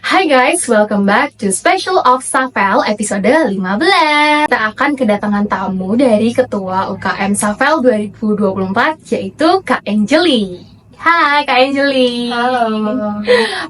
Hai guys, welcome back to Special of Safel episode 15. Kita akan kedatangan tamu dari Ketua UKM Safel 2024, yaitu Kak Angelie. Hai Kak Angelie. Halo.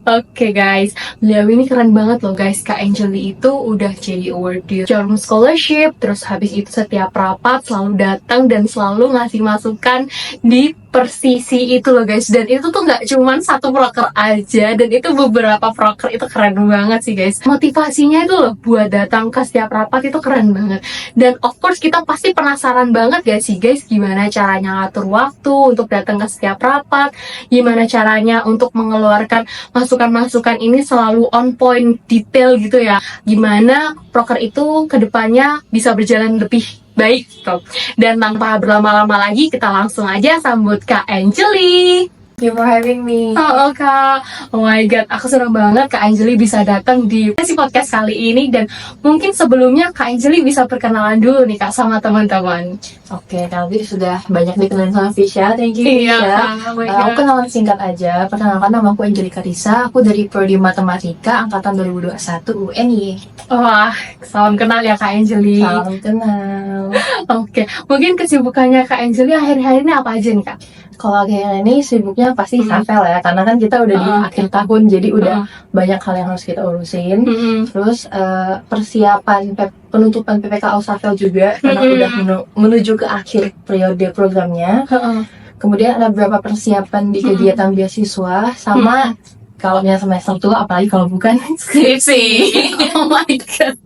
Oke guys, beliau ini keren banget loh guys. Kak Angelie itu udah jadi awardee Jarum Scholarship. Terus habis itu setiap rapat selalu datang dan selalu ngasih masukan di persisi itu loh guys. Dan itu tuh nggak cuman satu proker aja, dan itu beberapa proker. Itu keren banget sih guys. Motivasinya itu loh buat datang ke setiap rapat itu keren banget. Dan of course kita pasti penasaran banget gak sih guys, gimana caranya ngatur waktu untuk datang ke setiap rapat, gimana caranya untuk mengeluarkan masukan-masukan ini selalu on point, detail gitu ya. Gimana proker itu kedepannya bisa berjalan lebih baik gitu. Dan tanpa berlama-lama lagi, kita langsung aja sambut Kak Angelie. Thank you for having me. Oh Kak, oh my god, aku senang banget Kak Angelie bisa datang di podcast kali ini. Dan mungkin sebelumnya Kak Angelie bisa perkenalan dulu nih Kak sama teman-teman. Oke, tadi sudah banyak dikenalin sama Fisya. Thank you Iya, Fisya. oh my Aku god. kenalan singkat aja. Perkenalkan, nama aku Angelie Karissa. Aku dari Prodi Matematika angkatan 2021 UNY. Wah, salam kenal ya Kak Angelie. Salam kenal. Oke, mungkin kesibukannya Kak Angelie akhir-akhir ini apa aja nih Kak? Kalau akhir ini sibuknya pasti Safel ya, karena kan kita udah di akhir tahun, jadi udah banyak hal yang harus kita urusin. Terus persiapan penutupan PPKO Safel juga, karena udah menuju ke akhir periode programnya. Kemudian ada beberapa persiapan di kegiatan beasiswa, sama kalau misalnya semester tua, apalagi kalau bukan Skripsi. Oh my god.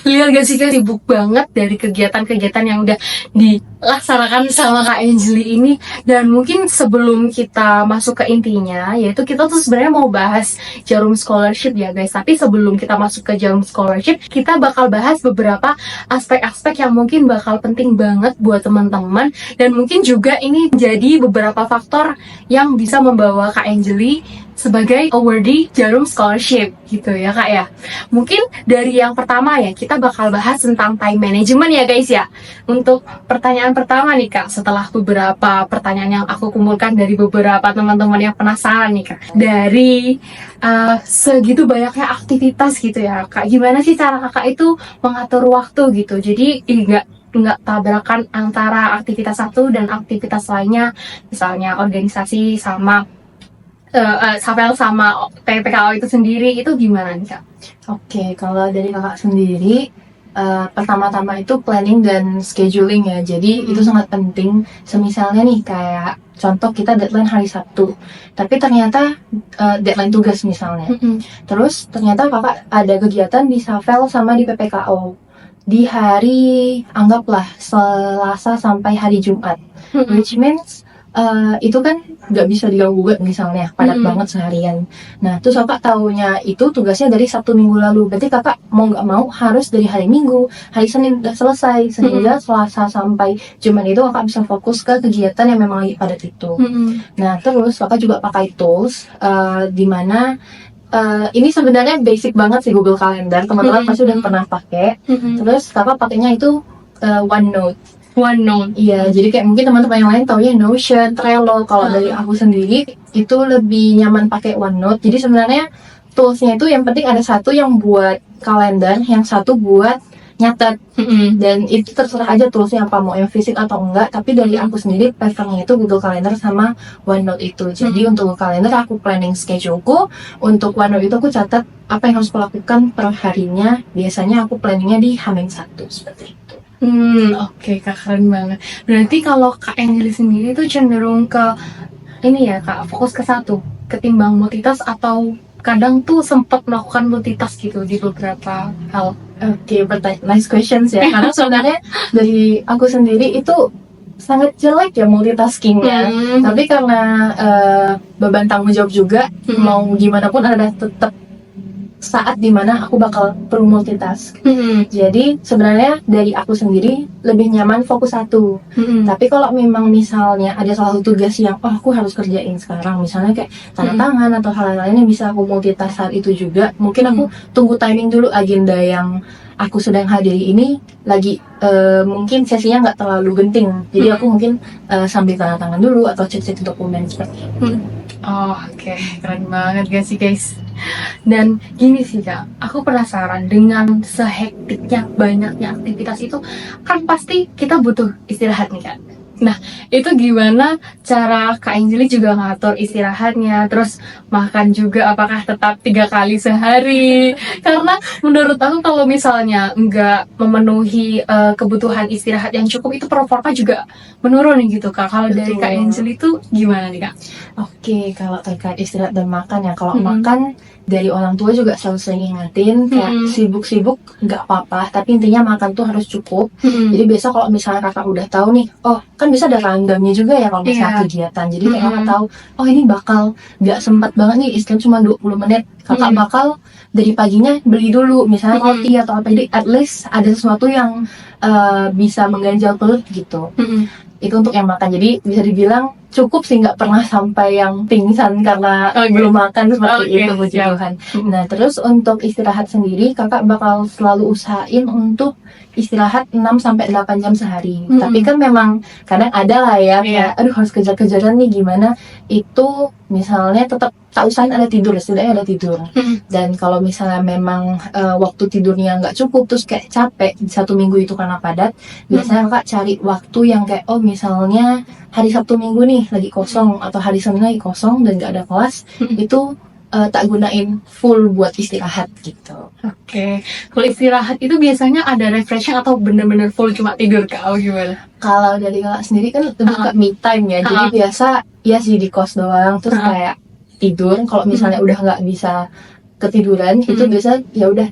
Lihat gak sih Kak, sibuk banget dari kegiatan-kegiatan yang udah dilaksanakan sama Kak Angelie ini. Dan mungkin sebelum kita masuk ke intinya, yaitu kita tuh sebenarnya mau bahas Jarum Scholarship ya guys. Tapi sebelum kita masuk ke Jarum Scholarship, kita bakal bahas beberapa aspek-aspek yang mungkin bakal penting banget buat teman-teman. Dan mungkin juga ini jadi beberapa faktor yang bisa membawa Kak Angelie sebagai awardee Jarum Scholarship gitu ya Kak ya. Mungkin dari yang pertama ya, kita bakal bahas tentang time management ya guys ya. Untuk pertanyaan pertama nih Kak, setelah beberapa pertanyaan yang aku kumpulkan dari beberapa teman-teman yang penasaran nih Kak, dari segitu banyaknya aktivitas gitu ya Kak, gimana sih cara Kakak itu mengatur waktu gitu, jadi nggak tabrakan antara aktivitas satu dan aktivitas lainnya, misalnya organisasi sama Safel sama PPKO itu sendiri, itu gimana nih Kak? Oke, kalau dari kakak sendiri, pertama-tama itu planning dan scheduling ya. Jadi itu sangat penting. Semisalnya nih kayak contoh kita deadline hari Sabtu, tapi ternyata deadline tugas misalnya. Terus ternyata kakak ada kegiatan di Safel sama di PPKO di hari, anggaplah Selasa sampai hari Jumat, which means itu kan nggak bisa diganggu misalnya, padat banget seharian. Nah, terus kakak taunya itu tugasnya dari Sabtu Minggu lalu, berarti kakak mau nggak mau harus dari hari Minggu, hari Senin udah selesai, sehingga Selasa sampai Jumat itu kakak bisa fokus ke kegiatan yang memang lagi padat itu. Nah, terus kakak juga pakai tools dimana ini sebenarnya basic banget sih, Google Calendar, teman-teman pasti udah pernah pakai. Terus kakak pakainya itu OneNote. Iya, jadi kayak mungkin teman-teman yang lain taunya Notion, Trello. Kalau dari aku sendiri itu lebih nyaman pakai OneNote. Jadi sebenarnya toolsnya itu yang penting ada satu yang buat kalender, yang satu buat nyatet. Dan itu terserah aja toolsnya apa, mau yang fisik atau enggak. Tapi dari aku sendiri prefernya itu Google Calendar sama OneNote itu. Jadi untuk Calendar aku planning scheduleku, untuk OneNote itu aku catat apa yang harus aku lakukan per harinya. Biasanya aku planningnya di H-1 seperti itu. Oke Kak, keren banget. Berarti kalau Kak Angelie sendiri tuh cenderung ke ini ya Kak, fokus ke satu ketimbang multitask, atau kadang tuh sempat melakukan multitask gitu di beberapa hal? Oke, nice questions ya. Karena sebenarnya dari aku sendiri itu sangat jelek ya multitaskingnya. Tapi karena beban tanggung jawab juga, mau gimana pun ada tetap saat dimana aku bakal perlu multitask. Jadi sebenarnya dari aku sendiri lebih nyaman fokus satu. Tapi kalau memang misalnya ada salah satu tugas yang aku harus kerjain sekarang, misalnya kayak tanda tangan atau hal lain yang bisa aku multitask saat itu juga, mungkin aku tunggu timing dulu agenda yang aku sedang hadiri ini lagi mungkin sesinya nggak terlalu genting, jadi aku mungkin sambil tanda tangan dulu atau cek-cek dokumen seperti itu. Oh, oke, keren banget gak sih guys? Dan gini sih kak, aku penasaran dengan sehektiknya banyaknya aktivitas itu, kan pasti kita butuh istirahat nih kak. Nah, itu gimana cara Kak Anjeli juga ngatur istirahatnya, terus makan juga apakah tetap 3 kali sehari? Karena menurut aku kalau misalnya nggak memenuhi kebutuhan istirahat yang cukup, itu performa juga menurun nih gitu kak. Kalau dari Kak Betul. Anjeli itu gimana nih kak? Oke, kalau terkait istirahat dan makan ya, kalau Mm-mm. makan dari orang tua juga selalu sering ingetin kayak Mm-mm. sibuk-sibuk nggak apa-apa, tapi intinya makan tuh harus cukup. Mm-mm. Jadi biasa kalau misalnya kakak udah tahu nih, oh kan bisa ada rundownnya juga ya kalau misalnya Iya. kegiatan. Jadi kayak kakak Mm-mm. tahu, oh ini bakal nggak sempat banget nih, istirahat cuma 20 menit. Kakak Mm-mm. bakal dari paginya beli dulu, misalnya Mm-mm. roti atau apa, jadi at least ada sesuatu yang bisa mengganjal perut gitu. Mm-mm. Itu untuk yang makan, jadi bisa dibilang cukup sih, nggak pernah sampai yang pingsan karena Oke. belum makan seperti Oke, itu, puji siap. Tuhan. Nah terus untuk istirahat sendiri kakak bakal selalu usahain untuk istirahat 6-8 jam sehari. Tapi kan memang kadang ada lah ya kayak, aduh harus kejar-kejaran nih gimana, itu misalnya tetap tak usahain ada tidur, setidaknya ada tidur. Dan kalau misalnya memang waktu tidurnya nggak cukup, terus kayak capek di 1 minggu itu karena padat, biasanya kakak cari waktu yang kayak, oh misalnya hari Sabtu Minggu nih lagi kosong, atau hari Senin lagi kosong dan nggak ada kelas, itu tak gunain full buat istirahat gitu. Oke. Kalau istirahat itu biasanya ada refreshing atau bener-bener full cuma tidur kak? Oh gimana? Kalau dari kakak sendiri kan lebih ke me time ya, jadi biasa ya sih di kos doang, terus kayak tidur. Kalau misalnya udah nggak bisa ketiduran, itu biasa ya udah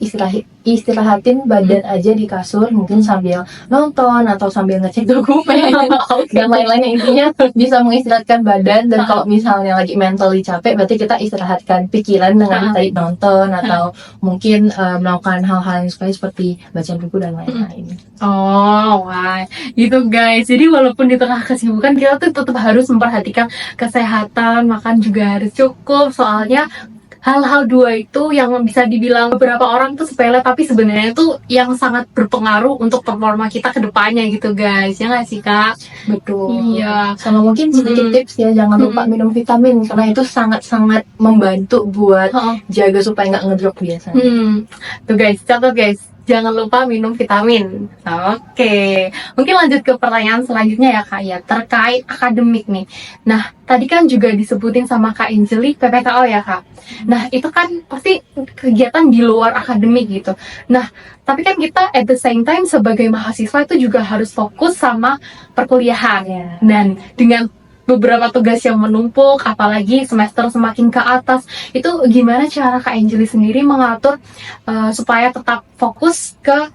istirahatin badan aja di kasur, mungkin sambil nonton atau sambil ngecek dokumen dan lain-lainnya. Intinya bisa mengistirahatkan badan. Dan kalau misalnya lagi mentally capek, berarti kita istirahatkan pikiran dengan tadi nonton atau mungkin melakukan hal-hal yang suka seperti baca buku dan lain-lain. Oh, wah, gitu guys. Jadi walaupun di tengah kesibukan kita tuh tetap harus memperhatikan kesehatan, makan juga harus cukup. Soalnya hal-hal dua itu yang bisa dibilang beberapa orang tuh sepele, tapi sebenarnya itu yang sangat berpengaruh untuk performa kita ke depannya gitu guys. Ya nggak sih kak? Betul. Iya. Sama mungkin sedikit tips ya, jangan lupa minum vitamin karena itu sangat-sangat membantu buat jaga supaya nggak ngedrop biasanya. Tuh guys, catat guys, jangan lupa minum vitamin. Oke, mungkin lanjut ke pertanyaan selanjutnya ya kak ya, terkait akademik nih. Nah, tadi kan juga disebutin sama Kak Anjeli PPKO ya kak. Nah, itu kan pasti kegiatan di luar akademik gitu. Nah, tapi kan kita at the same time sebagai mahasiswa itu juga harus fokus sama perkuliahan. Dan dengan beberapa tugas yang menumpuk, apalagi semester semakin ke atas, itu gimana cara Kak Anjeli sendiri mengatur supaya tetap fokus ke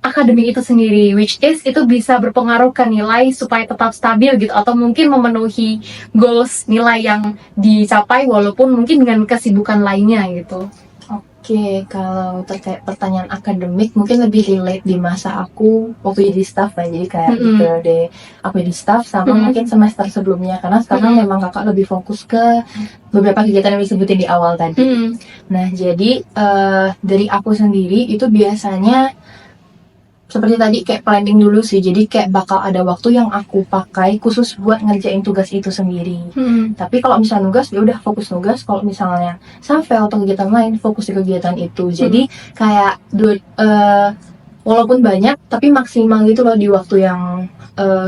akademik itu sendiri, which is itu bisa berpengaruh ke nilai supaya tetap stabil gitu, atau mungkin memenuhi goals nilai yang dicapai walaupun mungkin dengan kesibukan lainnya gitu. Oke, kalau terkait pertanyaan akademik mungkin lebih relate di masa aku waktu jadi staff ya, jadi kayak di periode aku jadi staff sama mungkin semester sebelumnya, karena sekarang memang kakak lebih fokus ke beberapa kegiatan yang disebutin di awal tadi. Nah jadi dari aku sendiri itu biasanya seperti tadi kayak planning dulu sih, jadi kayak bakal ada waktu yang aku pakai khusus buat ngerjain tugas itu sendiri. Tapi kalau misalnya nugas ya udah fokus nugas, kalau misalnya sampai atau kegiatan lain fokus di kegiatan itu. Jadi kayak walaupun banyak tapi maksimal gitu loh di waktu yang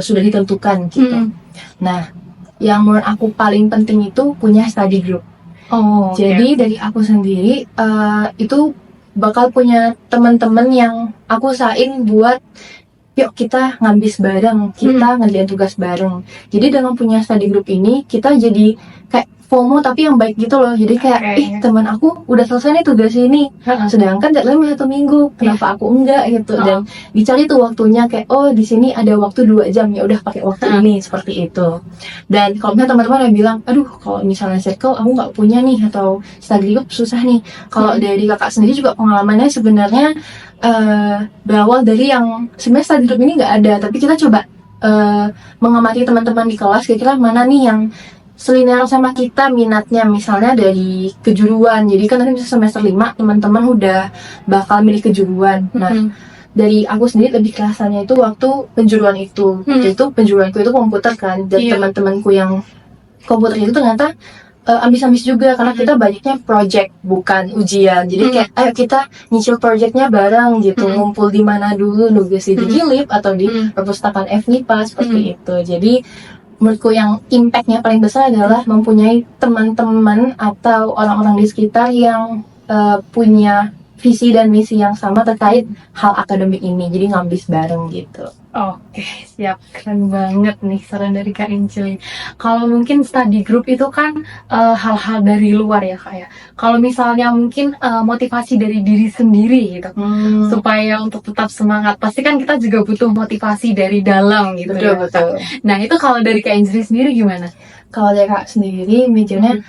sudah ditentukan gitu. Nah yang menurut aku paling penting itu punya study group. Jadi dari aku sendiri itu bakal punya teman-teman yang aku usahain buat yuk kita ngambis bareng, kita ngerjain tugas bareng. Jadi dengan punya study group ini kita jadi kayak FOMO tapi yang baik gitu loh. Jadi kayak teman aku udah selesai nih tugas ini, sedangkan deadline masih 1 minggu, kenapa aku enggak gitu. Dan dicari tuh waktunya kayak oh di sini ada waktu 2 jam, ya udah pakai waktu ini, seperti itu. Dan kalau misalnya teman-teman yang bilang aduh kalau misalnya circle aku nggak punya nih atau study group susah nih, kalau dari kakak sendiri juga pengalamannya sebenarnya berawal dari yang sebenarnya study group ini nggak ada, tapi kita coba mengamati teman-teman di kelas kira-kira mana nih yang selinear sama kita minatnya, misalnya dari kejuruan. Jadi kan nanti bisa semester 5 teman-teman udah bakal milih kejuruan. Nah dari aku sendiri lebih kerasanya itu waktu penjuruan itu. Itu penjuruanku itu komputer kan, dan teman-temanku yang komputer itu ternyata ambis-ambis juga karena kita banyaknya project bukan ujian. Jadi kayak ayo kita nyicil projectnya bareng gitu, ngumpul di mana dulu, nugas di Digilib atau di perpustakaan FNIPA seperti itu. Jadi menurutku yang impactnya paling besar adalah mempunyai teman-teman atau orang-orang di sekitar yang punya visi dan misi yang sama terkait hal akademik ini. Jadi ngambis bareng gitu. Oke, siap. Keren banget nih saran dari Kak Angel. Kalau mungkin study group itu kan hal-hal dari luar ya Kak ya. Kalau misalnya mungkin motivasi dari diri sendiri gitu, supaya untuk tetap semangat. Pasti kan kita juga butuh motivasi dari dalam gitu ya. Betul. Nah itu kalau dari Kak Angel sendiri gimana? Kalau dari Kak sendiri, mikirnya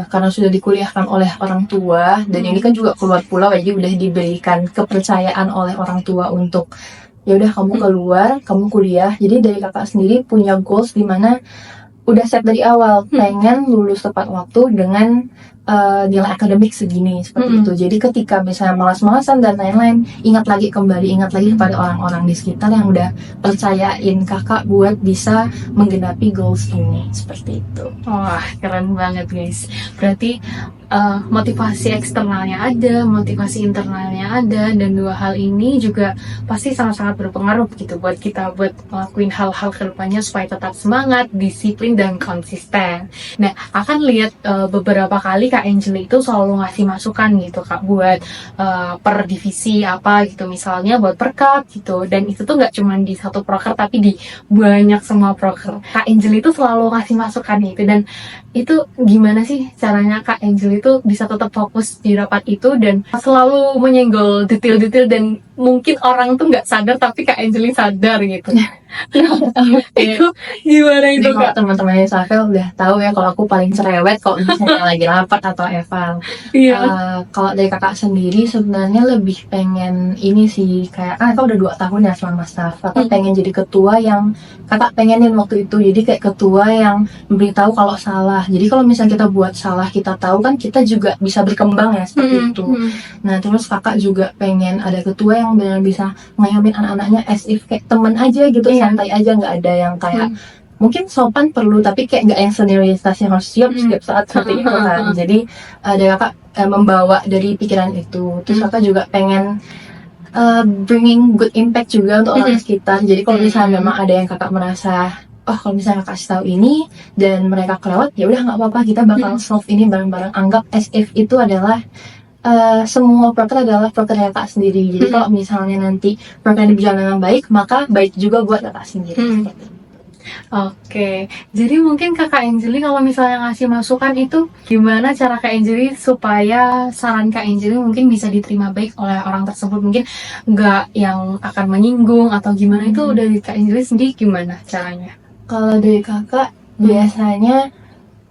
karena sudah dikuliahkan oleh orang tua, dan ini kan juga keluar pulau, jadi udah diberikan kepercayaan oleh orang tua untuk ya udah kamu keluar, kamu kuliah. Jadi dari Kakak sendiri punya goals di mana udah set dari awal, pengen lulus tepat waktu dengan nilai akademik segini seperti itu. Jadi ketika misalnya malas-malasan dan lain-lain, ingat lagi kepada orang-orang di sekitar yang udah percayain Kakak buat bisa menggenapi goals ini seperti itu. Wah, keren banget guys. Berarti motivasi eksternalnya ada, motivasi internalnya ada, dan dua hal ini juga pasti sangat-sangat berpengaruh gitu buat kita buat ngelakuin hal-hal kedepannya supaya tetap semangat, disiplin, dan konsisten. Nah, akan lihat beberapa kali Kak Angel itu selalu ngasih masukan gitu Kak buat per divisi apa gitu, misalnya buat perkat gitu, dan itu tuh nggak cuma di satu proker tapi di banyak semua proker. Kak Angel itu selalu ngasih masukan itu, dan itu gimana sih caranya Kak Angel itu bisa tetap fokus di rapat itu dan selalu menyenggol detail-detail, dan mungkin orang tuh nggak sadar tapi Kak Angelin sadar gitu. Itu gimana itu Jadi kalau Kak? teman-temannya Safel udah tahu ya kalau aku paling cerewet kalau misalnya lagi rapat atau eval. Iya. Kalau dari Kakak sendiri sebenarnya lebih pengen ini sih, kayak Kakak udah 2 tahun ya selama staff. Kakak pengen jadi ketua yang Kakak pengenin waktu itu. Jadi kayak ketua yang memberitahu kalau salah. Jadi kalau misalnya kita buat salah, kita tahu kan kita juga bisa berkembang ya seperti itu. Nah terus Kakak juga pengen ada ketua yang benar bisa ngayomin anak-anaknya as if kayak temen aja gitu, santai aja, nggak ada yang kayak mungkin sopan perlu tapi kayak nggak yang senioritasnya harus siap setiap saat seperti itu kan. Jadi ada Kakak membawa dari pikiran itu. Terus Kakak juga pengen bringing good impact juga untuk orang sekitar. Jadi kalau misalnya memang ada yang Kakak merasa oh kalau misalnya Kakak kasih tahu ini dan mereka kelewat, ya udah nggak apa-apa, kita bakal solve ini bareng-bareng. Anggap as if itu adalah semua proker adalah proker Kakak sendiri. Jadi kalau misalnya nanti proker berjalan dengan baik, maka baik juga buat Kakak sendiri. Seperti itu. Oke, jadi mungkin Kakak Anjeli kalau misalnya ngasih masukan itu gimana cara Kak Anjeli supaya saran Kak Anjeli mungkin bisa diterima baik oleh orang tersebut, mungkin nggak yang akan menyinggung atau gimana, itu dari Kak Anjeli sendiri gimana caranya? Kalau dari Kakak biasanya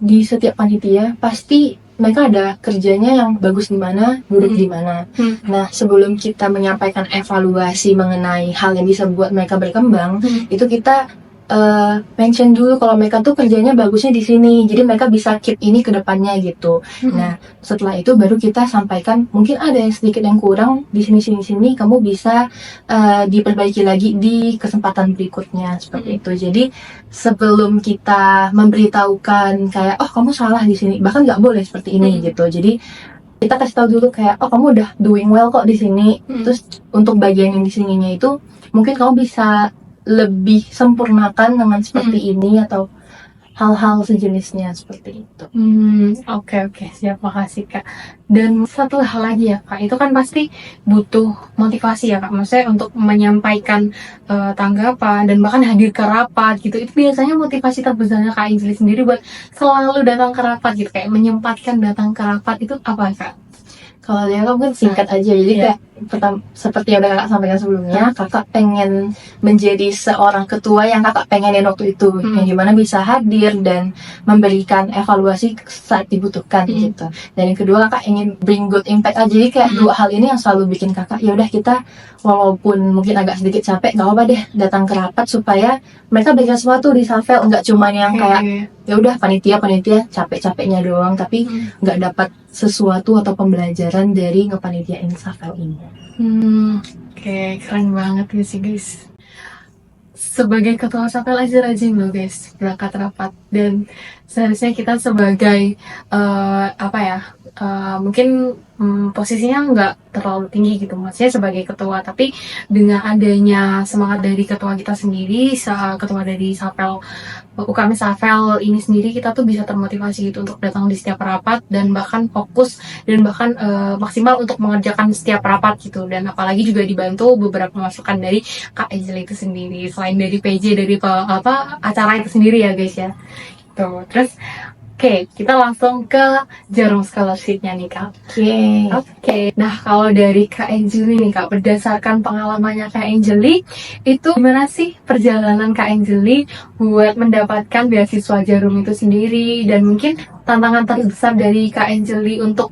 di setiap panitia pasti mereka ada kerjanya yang bagus di mana, buruk di mana. Nah, sebelum kita menyampaikan evaluasi mengenai hal yang bisa buat mereka berkembang, itu kita mention dulu kalau mereka tuh kerjanya bagusnya di sini, jadi mereka bisa keep ini ke depannya gitu. Nah, setelah itu baru kita sampaikan mungkin ada yang sedikit yang kurang di sini, kamu bisa diperbaiki lagi di kesempatan berikutnya seperti itu. Jadi sebelum kita memberitahukan kayak oh kamu salah di sini, bahkan nggak boleh seperti ini gitu. Jadi kita kasih tahu dulu kayak oh kamu udah doing well kok di sini. Terus untuk bagian yang di sininya itu mungkin kamu bisa lebih sempurnakan dengan seperti ini atau hal-hal sejenisnya seperti itu. Oke, siap, makasih Kak. Dan satu hal lagi ya Kak, itu kan pasti butuh motivasi ya Kak, maksudnya untuk menyampaikan tanggapan dan bahkan hadir ke rapat gitu. Itu biasanya motivasi terbesarnya Kak Anjeli sendiri buat selalu datang ke rapat gitu, kayak menyempatkan datang ke rapat itu apa Kak? Kalau dia mungkin singkat aja, jadi kayak seperti yang udah Kakak sampaikan sebelumnya, Kakak pengen menjadi seorang ketua yang Kakak pengenin waktu itu, yang dimana bisa hadir dan memberikan evaluasi saat dibutuhkan gitu. Dan yang kedua Kakak ingin bring good impact aja, jadi kayak dua hal ini yang selalu bikin Kakak ya udah kita walaupun mungkin agak sedikit capek, gak apa deh datang ke rapat supaya mereka belajar sesuatu di Safel, nggak cuma yang kayak ya udah panitia capek-capeknya doang tapi nggak dapat sesuatu atau pembelajaran dari ngepanitiain Safel ini. Oke, keren banget sih guys. Sebagai ketua Safel aja rajin loh guys berangkat rapat, dan seharusnya kita sebagai apa ya, mungkin posisinya nggak terlalu tinggi gitu, maksudnya sebagai ketua, tapi dengan adanya semangat dari ketua kita sendiri, ketua dari Sapel, UKM Sapel ini sendiri, kita tuh bisa termotivasi gitu untuk datang di setiap rapat dan bahkan fokus dan bahkan maksimal untuk mengerjakan setiap rapat gitu. Dan apalagi juga dibantu beberapa masukan dari Kak Angel itu sendiri, selain dari PJ, dari acara itu sendiri ya guys ya. Tuh, terus oke, kita langsung ke jarum scholarship-nya nih Kak. Oke. Nah, kalau dari Kak Anjeli nih Kak, berdasarkan pengalamannya Kak Anjeli, itu gimana sih perjalanan Kak Anjeli buat mendapatkan beasiswa jarum itu sendiri, dan mungkin tantangan terbesar dari Kak Anjeli untuk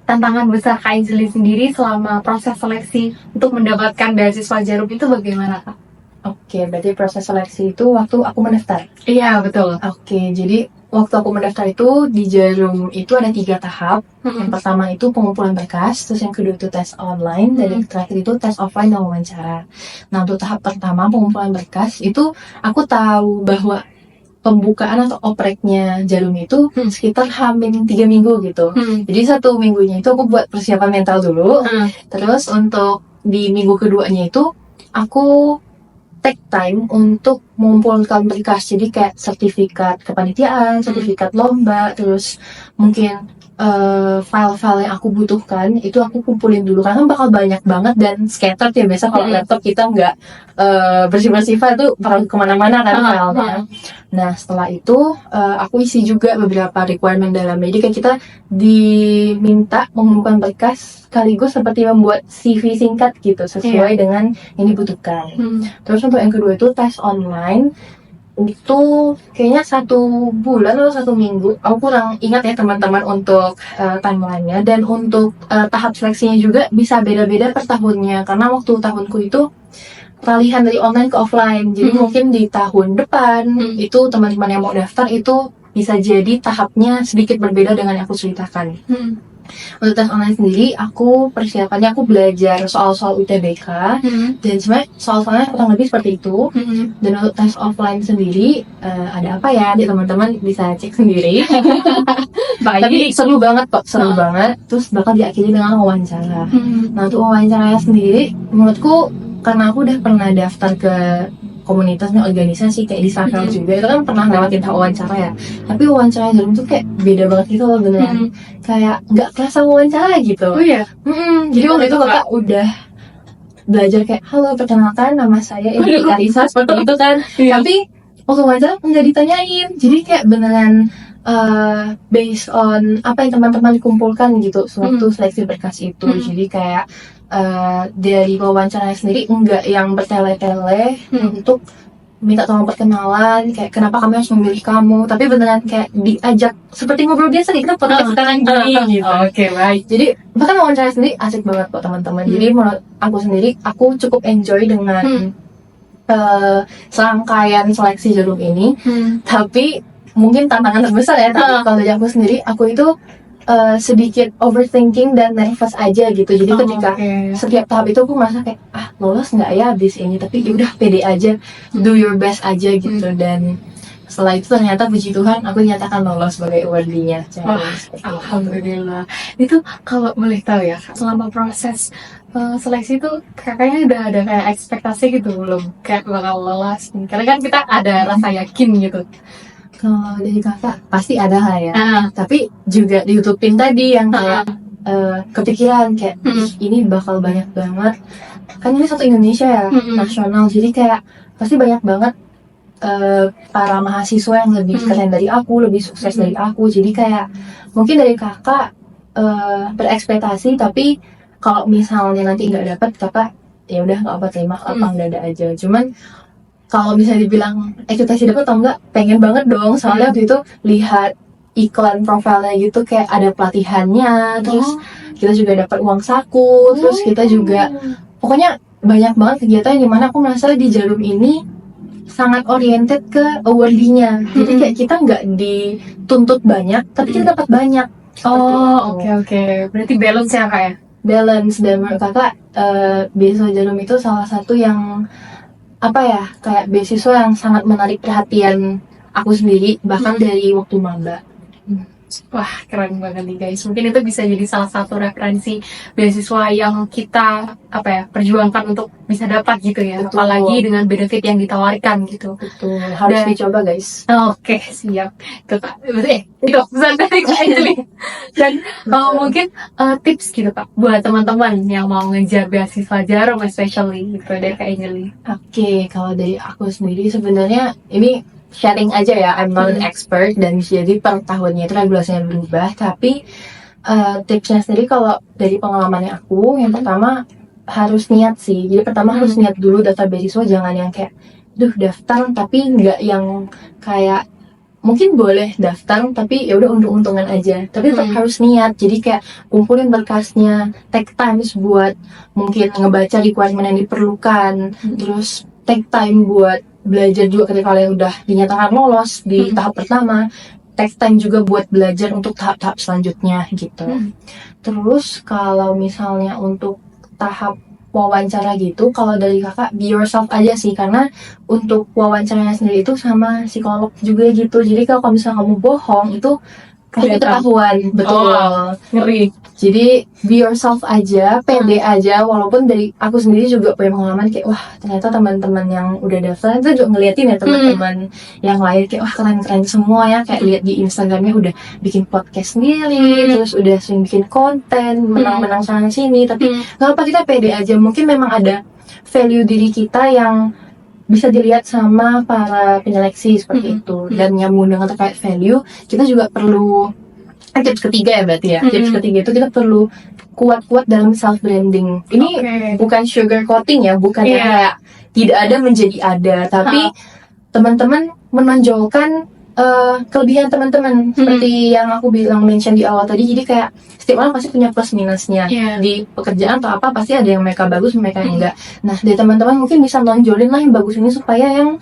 tantangan besar Kak Anjeli sendiri selama proses seleksi untuk mendapatkan beasiswa jarum itu bagaimana Kak? Oke, berarti proses seleksi itu waktu aku mendaftar. Iya, betul. Oke, jadi waktu aku mendaftar itu di Jarum itu ada 3 tahap. Yang pertama itu pengumpulan berkas, terus yang kedua itu tes online, dan yang terakhir itu tes offline dan wawancara. Nah, untuk tahap pertama pengumpulan berkas itu aku tahu bahwa pembukaan atau opreknya Jarum itu sekitar hamin 3 minggu gitu. Jadi 1 minggunya itu aku buat persiapan mental dulu. Terus untuk di minggu keduanya itu aku take time untuk mengumpulkan berkas, jadi kayak sertifikat kepanitiaan, sertifikat lomba, terus mungkin file-file yang aku butuhkan itu aku kumpulin dulu, karena bakal banyak banget dan scattered ya, biasa kalau laptop kita nggak bersih-bersih file tuh bakal kemana-mana kan filenya. Nah, setelah itu aku isi juga beberapa requirement dalamnya, jadi kayak kita diminta mengumpulkan berkas sekaligus seperti membuat CV singkat gitu sesuai dengan yang dibutuhkan. Terus untuk yang kedua itu tes online, itu kayaknya 1 bulan atau 1 minggu, aku kurang ingat ya teman-teman untuk timelinenya. Dan untuk tahap seleksinya juga bisa beda-beda per tahunnya, karena waktu tahunku itu peralihan dari online ke offline, jadi mungkin di tahun depan itu teman-teman yang mau daftar itu bisa jadi tahapnya sedikit berbeda dengan yang aku ceritakan. Untuk tes online sendiri, aku persiapannya aku belajar soal-soal UTBK, dan sebenarnya soal-soalnya kurang lebih seperti itu. Dan untuk tes offline sendiri, ada apa ya, di teman-teman bisa cek sendiri. Tapi seru banget kok, seru banget. Terus bakal diakhiri dengan wawancara. Nah, untuk wawancaranya sendiri, menurutku karena aku udah pernah daftar ke komunitasnya organisasi kayak di Sapel juga, itu kan pernah lewatin tahap wawancara ya, tapi wawancara Jarum tuh kayak beda banget gitu loh, beneran kayak nggak kerasa wawancara gitu. Oh iya. Jadi waktu itu kakak udah belajar kayak, halo perkenalkan nama saya ini Karisa, seperti itu kan. Tapi waktu wawancara nggak ditanyain, jadi kayak beneran based on apa yang teman-teman kumpulkan gitu sewaktu seleksi berkas itu. Jadi kayak dari wawancara sendiri enggak yang bertele-tele untuk minta tolong perkenalan, kayak kenapa kami harus memilih kamu, tapi beneran kayak diajak seperti ngobrol biasa gitu, podcast sekarang gini gitu. Oke, baik. Jadi bahkan wawancara sendiri asik banget kok teman-teman. Jadi menurut aku sendiri, aku cukup enjoy dengan serangkaian seleksi Jarum ini. Tapi mungkin tantangan terbesar ya, tapi kalau dari aku sendiri, aku itu sedikit overthinking dan nervous aja gitu. Jadi ketika setiap tahap itu aku merasa kayak, lolos nggak ya abis ini, tapi udah pede aja, do your best aja gitu. Dan setelah itu ternyata puji Tuhan aku dinyatakan lolos sebagai awardee-nya. Alhamdulillah. Itu kalau boleh tahu ya, selama proses seleksi itu kakaknya udah ada kayak ekspektasi gitu belum, kayak bakal lolos? Karena kan kita ada rasa yakin gitu. Kalau dari kakak pasti ada lah ya, tapi juga ditutupin tadi yang kayak kepikiran kayak ini bakal banyak banget, kan ini satu Indonesia ya, nasional, jadi kayak pasti banyak banget para mahasiswa yang lebih keren dari aku, lebih sukses dari aku. Jadi kayak mungkin dari kakak berekspektasi, tapi kalau misalnya nanti nggak dapet, kakak ya udah nggak apa, terima lapang dada aja. Cuman kalau bisa dibilang ekspektasi dapat atau enggak, pengen banget dong, soalnya waktu itu lihat iklan profilnya gitu, kayak ada pelatihannya, terus kita juga dapat uang saku, terus kita juga pokoknya banyak banget kegiatan yang dimana aku merasa di Jarum ini sangat oriented ke awardee-nya. Jadi kayak kita nggak dituntut banyak, tapi kita dapat banyak. Oke. Berarti balance ya kak ya? Balance. Dan menurut kakak beasiswa Jarum itu salah satu yang apa ya, kayak beasiswa yang sangat menarik perhatian aku sendiri, bahkan dari waktu maba. Wah, keren banget nih guys. Mungkin itu bisa jadi salah satu referensi beasiswa yang kita perjuangkan untuk bisa dapat gitu ya. Betul. Apalagi dengan benefit yang ditawarkan gitu. Betul, harus Dan- dicoba guys. Oke, siap. Itu Kak. Itu pesan dari Kak Anjeli. Dan mungkin tips gitu Kak buat teman-teman yang mau ngejar beasiswa Jarum especially gitu dari Kak Anjeli. Oke, kalau dari aku sendiri sebenarnya ini sharing aja ya, I'm not an expert dan jadi per tahunnya itu regulasinya berubah, tapi tipsnya sendiri kalau dari pengalamannya aku, yang pertama harus niat sih. Jadi pertama harus niat dulu daftar beasiswa, jangan yang kayak daftar tapi nggak yang kayak mungkin boleh daftar tapi ya udah untung-untungan aja, tapi tetap harus niat. Jadi kayak kumpulin berkasnya, take times buat mungkin ngebaca requirement yang diperlukan, terus take time buat belajar juga ketika kalian udah dinyatakan lolos di tahap pertama, take time juga buat belajar untuk tahap-tahap selanjutnya gitu. Terus kalau misalnya untuk tahap wawancara gitu, kalau dari kakak be yourself aja sih, karena untuk wawancaranya sendiri itu sama psikolog juga gitu. Jadi kalau misalnya kamu bohong itu pasti ketahuan. Betul. Ngeri. Jadi be yourself aja, pede aja. Walaupun dari aku sendiri juga punya pengalaman kayak wah ternyata teman-teman yang udah daftar itu juga ngeliatin ya teman-teman yang lain kayak wah keren-keren semua ya, kayak lihat di Instagramnya udah bikin podcast sendiri, terus udah sering bikin konten, menang-menang sana sini. Tapi nggak apa, kita pede aja. Mungkin memang ada value diri kita yang bisa dilihat sama para penyeleksi seperti itu. Dan nyambung dengan terkait value, kita juga perlu tips ketiga ya berarti ya. Tips ketiga itu kita perlu kuat-kuat dalam self branding. Ini bukan sugar coating ya, bukan yang kayak tidak ada menjadi ada, tapi teman-teman menonjolkan kelebihan teman-teman seperti yang aku bilang mention di awal tadi. Jadi kayak setiap orang pasti punya plus minusnya di pekerjaan atau apa, pasti ada yang mereka bagus, mereka yang enggak. Nah dari teman-teman mungkin bisa nonjolin lah yang bagus ini supaya yang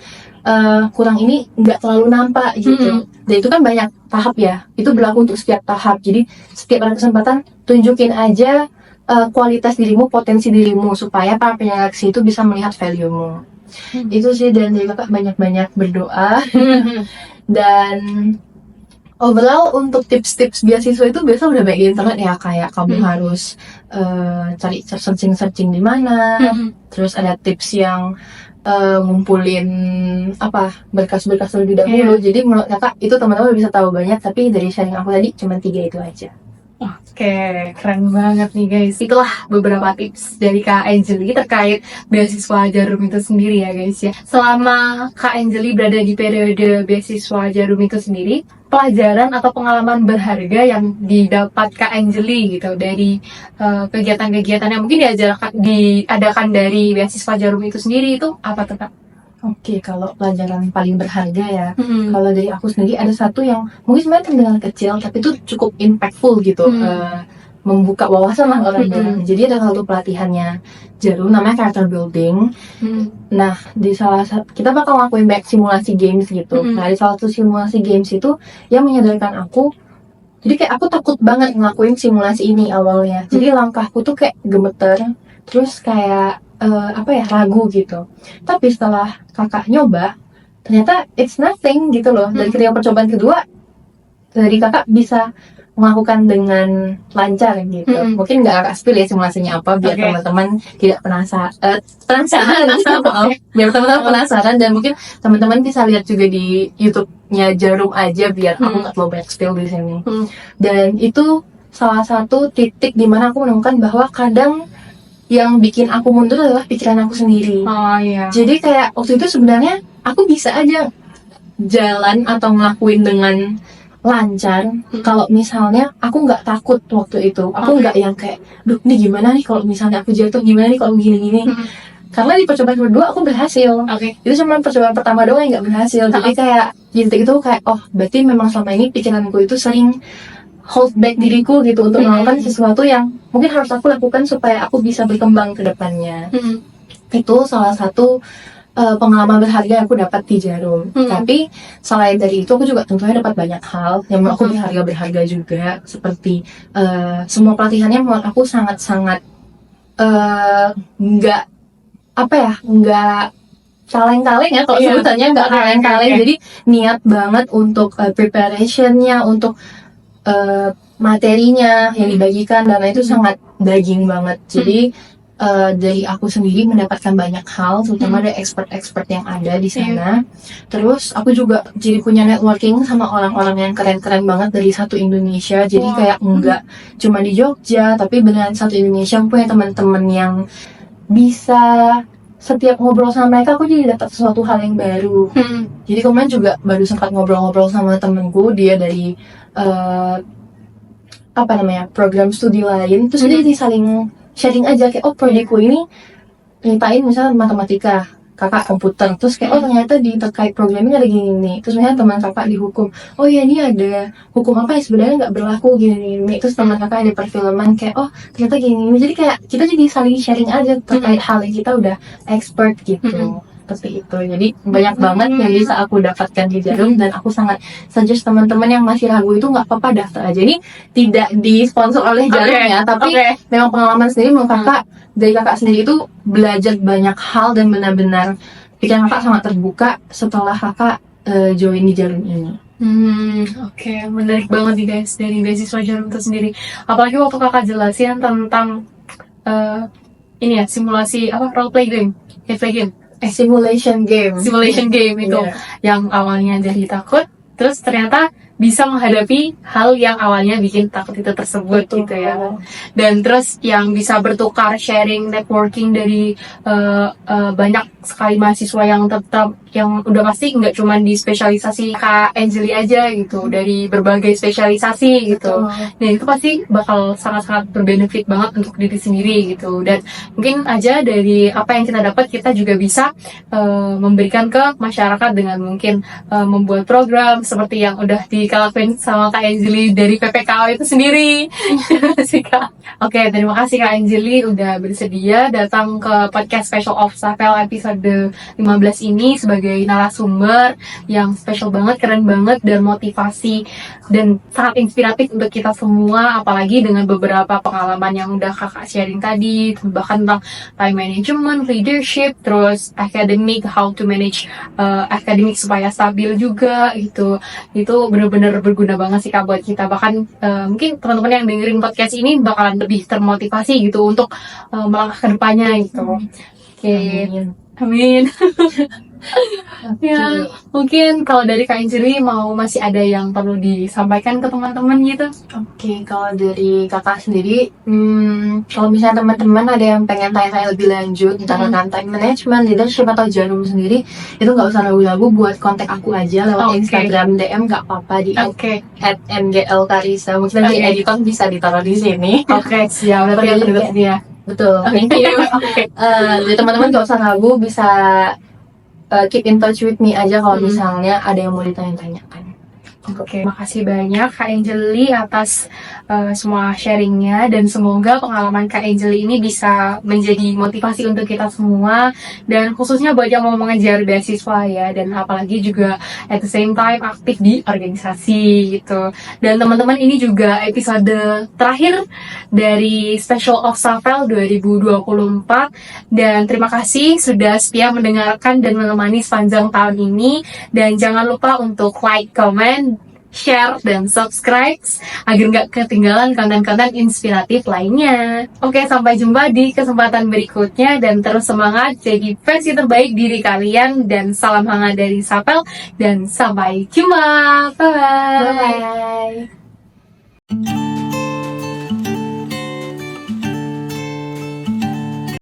kurang ini nggak terlalu nampak gitu. Dan itu kan banyak tahap ya, itu berlaku untuk setiap tahap. Jadi setiap ada kesempatan tunjukin aja kualitas dirimu, potensi dirimu, supaya para penyeleksi itu bisa melihat value-mu. Itu sih. Dan dari kakak banyak-banyak berdoa. Dan overall untuk tips-tips beasiswa itu biasa udah baik di internet ya, kayak kamu harus cari searching di mana, terus ada tips yang ngumpulin berkas-berkas terlebih dahulu. Jadi menurut kakak itu teman-teman bisa tahu banyak, tapi dari sharing aku tadi cuma 3 itu aja. Oke, keren banget nih guys. Itulah beberapa tips dari Kak Anjeli terkait beasiswa Jarum itu sendiri ya guys ya. Selama Kak Anjeli berada di periode beasiswa Jarum itu sendiri, pelajaran atau pengalaman berharga yang didapat Kak Anjeli gitu dari kegiatan-kegiatan yang mungkin diadakan dari beasiswa Jarum itu sendiri, itu apa tuh Kak? Oke, kalau pelajaran paling berharga ya, kalau dari aku sendiri ada satu yang mungkin sebenarnya terdengar kecil tapi itu cukup impactful gitu, membuka wawasan lah orangnya. Jadi ada satu pelatihannya Jarum namanya character building. Nah di salah satu kita bakal ngelakuin back simulasi games gitu. Nah di salah satu simulasi games itu yang menyadarkan aku, jadi kayak aku takut banget ngelakuin simulasi ini awalnya. Jadi langkahku tuh kayak gemeter, terus kayak ragu gitu. Tapi setelah kakak nyoba, ternyata it's nothing gitu loh. Dan ketika percobaan kedua, dari kakak bisa melakukan dengan lancar gitu. Mungkin nggak kakak spill ya simulasinya apa, biar teman-teman tidak biar teman-teman penasaran, dan mungkin teman-teman bisa lihat juga di YouTube-nya Jarum aja, biar aku nggak terlalu banyak spill di sini. Dan itu salah satu titik dimana aku menemukan bahwa kadang yang bikin aku mundur adalah pikiran aku sendiri. Jadi kayak waktu itu sebenarnya aku bisa aja jalan atau ngelakuin dengan lancar kalau misalnya aku nggak takut waktu itu. Aku nggak yang kayak, duh ini gimana nih kalau misalnya aku jatuh, gimana nih kalau gini-gini. Karena di percobaan kedua aku berhasil. Itu cuma percobaan pertama doang yang nggak berhasil. Jadi kayak di titik itu kayak, oh berarti memang selama ini pikiranku itu sering hold back diriku gitu untuk melakukan sesuatu yang mungkin harus aku lakukan supaya aku bisa berkembang ke depannya. Itu salah satu pengalaman berharga yang aku dapat di Jarum. Tapi selain dari itu aku juga tentunya dapat banyak hal yang menurut aku berharga juga, seperti semua pelatihannya menurut aku sangat-sangat nggak kaleng-kaleng ya kalau Iya. sebutannya, nggak Oke, kaleng-kaleng. oke. Jadi niat banget untuk preparationnya, untuk materinya yang dibagikan, dan itu sangat daging banget. Jadi dari aku sendiri mendapatkan banyak hal, terutama dari expert-expert yang ada di sana. Terus aku juga jadi punya networking sama orang-orang yang keren-keren banget dari satu Indonesia. Jadi Wow. kayak enggak cuma di Jogja, tapi beneran satu Indonesia. Aku punya teman-teman yang bisa setiap ngobrol sama mereka aku jadi dapat sesuatu hal yang baru. Jadi kemarin juga baru sempat ngobrol-ngobrol sama temenku, dia dari program studi lain. Terus kita jadi saling sharing aja kayak, oh proyekku ini nyeritain misalnya matematika, kakak komputer, terus kayak oh ternyata di terkait programming ada gini. Terus misalnya teman kakak di hukum, oh ya ini ada hukum apa yang sebenarnya nggak berlaku gini. Terus teman kakak di perfilman kayak oh ternyata gini. Jadi kayak kita jadi saling sharing aja terkait hal yang kita udah expert gitu. Seperti itu. Jadi banyak banget yang bisa aku dapatkan di Jarum, dan aku sangat suggest teman-teman yang masih ragu itu nggak apa-apa daftar aja. Ini tidak disponsor oleh Jarum ya, tapi memang pengalaman sendiri menurut kakak, dari kakak sendiri itu belajar banyak hal dan benar-benar pikiran kakak sangat terbuka setelah kakak join di Jarum ini. Oke, menarik banget nih guys dari beasiswa Jarum itu sendiri. Apalagi waktu kakak jelasin tentang ini ya, simulasi role play game, Simulation game itu yang awalnya dari takut, terus ternyata bisa menghadapi hal yang awalnya bikin takut itu tersebut. Betul. Gitu ya. Dan terus yang bisa bertukar sharing networking dari banyak sekali mahasiswa yang tetap yang udah pasti nggak cuma di spesialisasi Kak Anjeli aja gitu, dari berbagai spesialisasi gitu. Dan itu pasti bakal sangat-sangat berbenefit banget untuk diri sendiri gitu. Dan mungkin aja dari apa yang kita dapat, kita juga bisa memberikan ke masyarakat dengan mungkin membuat program seperti yang udah dikalahin sama Kak Anjeli dari PPKO itu sendiri. Sih, Kak. Oke, terima kasih Kak Anjeli udah bersedia datang ke podcast Special of Safel episode 15 ini sebagai narasumber yang spesial banget, keren banget, dan motivasi dan sangat inspiratif untuk kita semua, apalagi dengan beberapa pengalaman yang udah kakak sharing tadi, bahkan tentang time management, leadership, terus academic, how to manage academic supaya stabil juga gitu. Itu bener-bener berguna banget sih Kak buat kita, bahkan mungkin teman-teman yang dengerin podcast ini bakalan lebih termotivasi gitu untuk melangkah ke depannya gitu. Oke. Amin. Ya, mungkin kalau dari Kak Anjeli masih ada yang perlu disampaikan ke teman-teman gitu? Oke, kalau dari kakak sendiri, kalau misalnya teman-teman ada yang pengen tanya-tanya lebih lanjut tentang time management, leadership atau Jarum sendiri, itu nggak usah ragu-ragu buat kontak aku aja lewat Instagram DM, nggak apa-apa di @mglkarisa. Mungkin nanti editor bisa ditaruh di sini. Oke, siap. Berarti ya. Betul. Thank you. Jadi teman-teman nggak usah ragu, bisa keep in touch with me aja kalau misalnya ada yang mau ditanya-tanyakan. Oke, makasih banyak Kak Anjeli atas semua sharingnya, dan semoga pengalaman Kak Anjeli ini bisa menjadi motivasi untuk kita semua, dan khususnya buat yang mau mengejar beasiswa ya, dan apalagi juga at the same time aktif di organisasi gitu. Dan teman-teman, ini juga episode terakhir dari Special of Safel 2024, dan terima kasih sudah setia mendengarkan dan menemani sepanjang tahun ini, dan jangan lupa untuk like, comment, share, dan subscribe agar nggak ketinggalan konten-konten inspiratif lainnya. Oke, sampai jumpa di kesempatan berikutnya, dan terus semangat jadi versi terbaik diri kalian, dan salam hangat dari Safel, dan sampai jumpa. Bye-bye. Bye.